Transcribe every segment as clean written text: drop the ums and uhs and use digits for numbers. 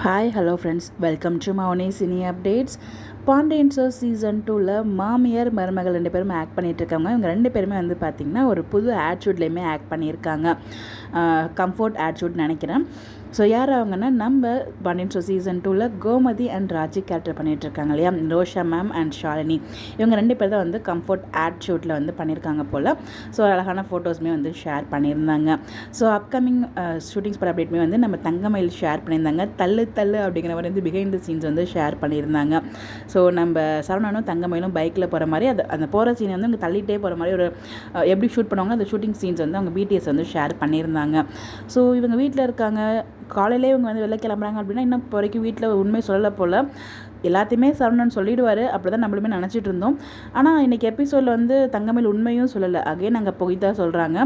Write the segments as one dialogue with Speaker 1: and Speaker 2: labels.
Speaker 1: Hi hello friends, welcome to Mouni cine updates. Pandian stores season 2ல் மாமியார் மருமகள் 2 பேரும் ஆக்ட் பண்ணிகிட்ருக்காங்க. இவங்க 2 பேருமே வந்து பார்த்திங்கன்னா ஒரு புது ஆட்ஷூட்லேயுமே ஆக்ட் பண்ணியிருக்காங்க. கம்ஃபர்ட் ஆட்ஷூட் நினைக்கிறேன். ஸோ யார் அவங்கன்னா, நம்ம பாண்டியன் ஸ்டோர் சீசன் 2ல் கோமதி அண்ட் ராஜி கேரக்டர் பண்ணிகிட்ருக்காங்க இல்லையா, ரோஷா மேம் அண்ட் ஷாலினி. இவங்க 2 பேர் தான் வந்து கம்ஃபர்ட் ஆட்ஷூட்டில் வந்து பண்ணியிருக்காங்க போல். ஸோ அழகான ஃபோட்டோஸுமே வந்து ஷேர் பண்ணியிருந்தாங்க. ஸோ அப்கமிங் ஷூட்டிங்ஸ் பர் அப்டேட்மே வந்து நம்ம தங்கமயில் ஷேர் பண்ணியிருந்தாங்க. தள்ளு தள்ளு அப்படிங்கிற மாதிரி வந்து பிஹைண்ட் த சீன்ஸ் வந்து ஷேர் பண்ணியிருந்தாங்க. ஸோ நம்ம சரவணனும் தங்கமயிலும் பைக்கில் போகிற மாதிரி அந்த போகிற சீன் வந்து அவங்க தள்ளிகிட்டே போகிற மாதிரி ஒரு எப்படி ஷூட் பண்ணுவாங்க அந்த ஷூட்டிங் சீன்ஸ் வந்து அவங்க பிடிஎஸ் வந்து ஷேர் பண்ணியிருந்தாங்க. ஸோ இவங்க வீட்டில் இருக்காங்க, காலையிலே இவங்க வந்து வெளில கிளம்புறாங்க அப்படின்னா இன்னும் இப்போ வரைக்கும் வீட்டில் உண்மை சொல்லலை போல். எல்லாத்தையுமே சரவணன் சொல்லிவிடுவார், அப்படி தான் நம்மளுமே நினச்சிட்டு இருந்தோம். ஆனால் இன்றைக்கி எபிசோடில் வந்து தங்கமயில் உண்மையும் சொல்லலை, அகைன் அங்கே போய் தான் சொல்கிறாங்க.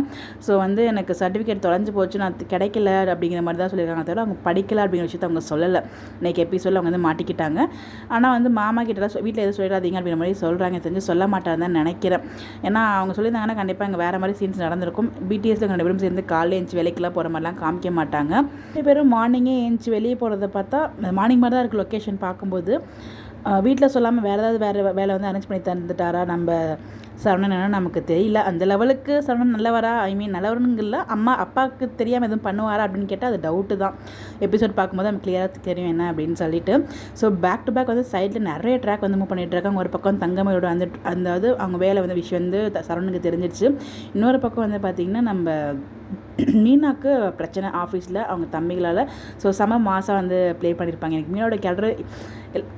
Speaker 1: ஸோ வந்து எனக்கு சர்டிஃபிகேட் தொலைஞ்சு போச்சு, நான் கிடைக்கல அப்படிங்கிற மாதிரி தான் சொல்லியிருக்காங்க, தவிர அவங்க படிக்கலை அப்படிங்கிற விஷயத்தை அவங்க சொல்லலை. இன்றைக்கி எபிசோடில் அவங்க வந்து மாட்டிக்கிட்டாங்க. ஆனால் வந்து மாமா கிட்டலாம் வீட்டில் எதுவும் சொல்லிடாதீங்க அப்படிங்கிற மாதிரி சொல்கிறாங்க, தெரிஞ்சு சொல்ல மாட்டாங்க தான் நினைக்கிறேன். ஏன்னா அவங்க சொல்லியிருந்தாங்கன்னா கண்டிப்பாக இங்கே வேறு மாதிரி சீன்ஸ் நடந்திருக்கும். பிடிஎஸ்ல 2 பேரும் சேர்ந்து காலையில் எழுந்துச்சி வேலைக்கெல்லாம் போகிற மாதிரிலாம் காமிக்க மாட்டாங்க. 2 பேரும் மார்னிங்கே எழுந்துச்சி வெளியே போகிறத பார்த்தா மார்னிங் மாதிரி தான் இருக்குது லொக்கேஷன் பார்க்கும்போது. வீட்டில் சொல்லாமல் வேறு ஏதாவது வேலை வந்து அரேஞ்ச் பண்ணி தந்துட்டாரா நம்ம சரவணன் நமக்கு தெரியல. அந்த லெவலுக்கு சரவணன் நல்லவரா, நல்லவருங்கில்ல, அப்பாவுக்கு தெரியாமல் எதுவும் பண்ணுவாரா அப்படின்னு கேட்டால் அது டவுட்டு தான். எபிசோட் பார்க்கும்போது நமக்கு கிளியராக தெரியும் என்ன அப்படின்னு சொல்லிட்டு. ஸோ பேக் டு பேக் வந்து சைடில் நிறைய ட்ராக் வந்து மூவ் பண்ணிகிட்டு இருக்காங்க. ஒரு பக்கம் தங்கமையோட அதாவது அவங்க வேலை வந்து விஷயம் வந்து சரவணனுக்கு தெரிஞ்சிடுச்சு. இன்னொரு பக்கம் வந்து பார்த்திங்கன்னா நம்ம மீனாக்கு பிரச்சனை ஆஃபீஸில் அவங்க தம்பிகளால். ஸோ செம மாதம் வந்து ப்ளே பண்ணியிருப்பாங்க. எனக்கு மீனோட கேரக்டர்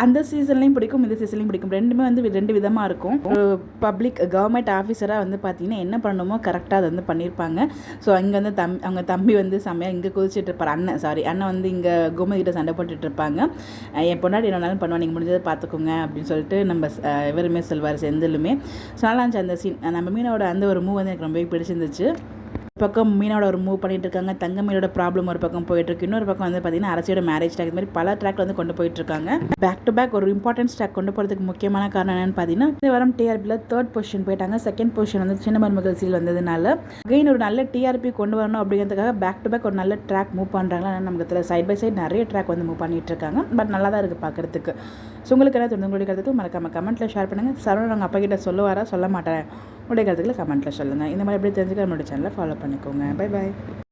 Speaker 1: அந்த சீசன்லேயும் பிடிக்கும், இந்த சீசன்லேயும் பிடிக்கும். ரெண்டுமே வந்து 2 விதமாக இருக்கும். ஒரு பப்ளிக் கவர்மெண்ட் ஆஃபீஸராக வந்து பார்த்திங்கன்னா என்ன பண்ணணுமோ கரெக்டாக அதை வந்து பண்ணியிருப்பாங்க. ஸோ இங்கே வந்து அவங்க தம்பி வந்து செம்மையாக இங்கே குதிச்சுட்டு இருப்பார். அண்ணன் வந்து இங்கே கோமதிக்கிட்ட சண்டை போட்டுட்டு இருப்பாங்க. என் பொண்ணாடி என்னன்னாலும் பண்ணுவாங்க, நீங்கள் முடிஞ்சதை பார்த்துக்கோங்க அப்படின்னு சொல்லிட்டு நம்ம இவருமே சொல்வார், செந்திலுமே. ஸோ நல்லா இருந்துச்சு அந்த சீன். நம்ம மீனோட அந்த ஒரு மூவ் வந்து எனக்கு ரொம்பவே பிடிச்சிருந்துச்சு. பக்கம் மீனோட ஒரு மூவ் பண்ணிட்டு இருக்காங்க, தங்கமயிலோட ப்ராப்ளம் ஒரு பக்கம் போயிட்டுருக்கு. இன்னொரு பக்கம் வந்து பார்த்திங்கன்னா அரசியோட மேரேஜ் ட்ராக், இது மாதிரி பல ட்ராக் வந்து கொண்டு போயிட்டுருக்காங்க. பேக் டு பேக் ஒரு இம்பார்ட்டன்ஸ் ட்ராக் கொண்டு போகிறதுக்கு முக்கியமான காரணம் என்னென்னு பார்த்தீங்கன்னா, இந்த வாரம் டிஆர்பியில் 3rd பொசிஷன் போயிட்டாங்க. 2nd பொசிஷன் வந்து சின்ன மருமகள் சீல் வந்ததுனால அகைன் ஒரு நல்ல டிஆர்பி கொண்டு வரணும் அப்படிங்கிறதுக்காக பேக் டு பேக் ஒரு நல்ல ட்ராக் மூவ் பண்ணுறாங்க. நமக்கு தெரியல, சைட் பை சைட் நிறைய ட்ராக் வந்து மூவ் பண்ணிட்டு இருக்காங்க. பட் நல்லா தான் இருக்குது பார்க்குறதுக்கு. ஸோ உங்களுக்கு என்ன தோணுது, உங்களுடைய கருத்துக்கு மறக்காம கமெண்ட்டில் ஷேர் பண்ணுங்கள். சரவணன் அவங்க அப்பா கிட்ட சொல்லுவாரா சொல்ல மாட்டேன், உங்களுடைய கருத்துக்களை கமெண்ட்டில் சொல்லுங்கள். இந்த மாதிரி எப்படி தெரிஞ்சுக்க நம்மளோட சேனலை ஃபாலோ பண்ணிக்கோங்க. Bye bye.